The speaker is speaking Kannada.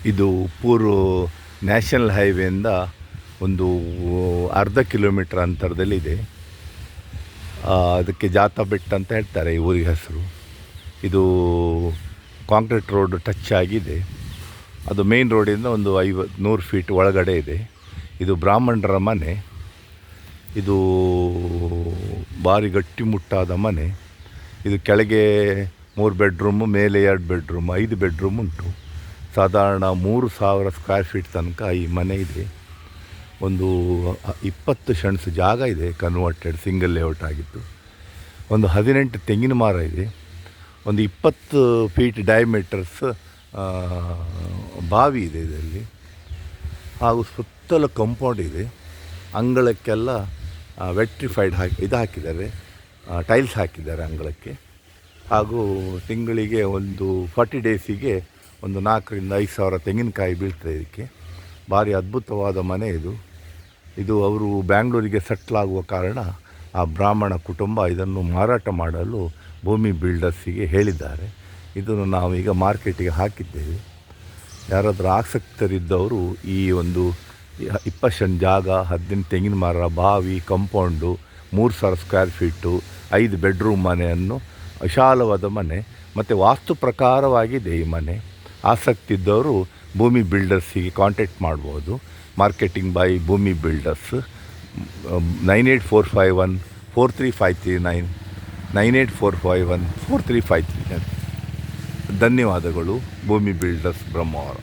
ಇದು ಉಪ್ಪೂರು ನ್ಯಾಷನಲ್ ಹೈವೇಯಿಂದ ಒಂದು ಅರ್ಧ ಕಿಲೋಮೀಟ್ರ್ ಅಂತರದಲ್ಲಿದೆ. ಅದಕ್ಕೆ ಜಾತಾ ಬೆಟ್ಟ ಅಂತ ಹೇಳ್ತಾರೆ ಈ ಊರಿಗೆ ಹೆಸರು. ಇದು ಕಾಂಕ್ರೀಟ್ ರೋಡ್ ಟಚ್ ಆಗಿದೆ. ಅದು ಮೇನ್ ರೋಡಿಂದ ಒಂದು 100 ಫೀಟ್ ಒಳಗಡೆ ಇದೆ. ಇದು ಬ್ರಾಹ್ಮಣರ ಮನೆ. ಇದು ಭಾರಿ ಗಟ್ಟಿಮುಟ್ಟಾದ ಮನೆ. ಇದು ಕೆಳಗೆ 3 ಬೆಡ್ರೂಮು, ಮೇಲೆ 2 ಬೆಡ್ರೂಮ್, 5 ಬೆಡ್ರೂಮ್ ಉಂಟು. ಸಾಧಾರಣ 3,000 ಸ್ಕ್ವೇರ್ ಫೀಟ್ ತನಕ ಈ ಮನೆ ಇದೆ. ಒಂದು 20 ಸೆಂಟ್ಸ್ ಜಾಗ ಇದೆ, ಕನ್ವರ್ಟೆಡ್ ಸಿಂಗಲ್ ಲೇಔಟ್ ಆಗಿತ್ತು. ಒಂದು 18 ತೆಂಗಿನ ಮರ ಇದೆ. ಒಂದು 20 ಫೀಟ್ ಡಯಾಮೀಟರ್ಸ್ ಬಾವಿ ಇದೆ ಇದರಲ್ಲಿ. ಹಾಗೂ ಸುತ್ತಲೂ ಕಾಂಪೌಂಡ್ ಇದೆ. ಅಂಗಳಕ್ಕೆಲ್ಲ ವೆಟ್ರಿಫೈಡ್ ಹಾಕಿದ್ದಾರೆ, ಟೈಲ್ಸ್ ಹಾಕಿದ್ದಾರೆ ಅಂಗಳಕ್ಕೆ. ಹಾಗೂ ತಿಂಗಳಿಗೆ ಒಂದು 40 ಡೇಸಿಗೆ ಒಂದು 4,000 5 ಸಾವಿರ ತೆಂಗಿನಕಾಯಿ ಬೀಳ್ತದೆ ಇದಕ್ಕೆ. ಭಾರಿ ಅದ್ಭುತವಾದ ಮನೆ ಇದು. ಇದು ಅವರು ಬ್ಯಾಂಗ್ಳೂರಿಗೆ ಸೆಟ್ಲಾಗುವ ಕಾರಣ ಆ ಬ್ರಾಹ್ಮಣ ಕುಟುಂಬ ಇದನ್ನು ಮಾರಾಟ ಮಾಡಲು ಭೂಮಿ ಬಿಲ್ಡರ್ಸಿಗೆ ಹೇಳಿದ್ದಾರೆ. ಇದನ್ನು ನಾವೀಗ ಮಾರ್ಕೆಟಿಗೆ ಹಾಕಿದ್ದೇವೆ. ಯಾರಾದರೂ ಆಸಕ್ತರಿದ್ದವರು ಈ ಒಂದು 20 ಸೆಂಟ್ ಜಾಗ, 18 ತೆಂಗಿನ ಮರ, ಬಾವಿ, ಕಾಂಪೌಂಡು, 3,000 ಸ್ಕ್ವೇರ್ ಫೀಟು, 5 ಬೆಡ್ರೂಮ್ ಮನೆಯನ್ನು, ವಿಶಾಲವಾದ ಮನೆ ಮತ್ತು ವಾಸ್ತು ಪ್ರಕಾರವಾಗಿದೆ ಈ ಮನೆ. ಆಸಕ್ತಿ ಇದ್ದವರು ಭೂಮಿ ಬಿಲ್ಡರ್ಸಿಗೆ ಕಾಂಟ್ಯಾಕ್ಟ್ ಮಾಡ್ಬೋದು. ಮಾರ್ಕೆಟಿಂಗ್ ಬೈ ಭೂಮಿ ಬಿಲ್ಡರ್ಸ್. 9845143539 9845143539. ಧನ್ಯವಾದಗಳು. ಭೂಮಿ ಬಿಲ್ಡರ್ಸ್ ಬ್ರಹ್ಮಾವರ.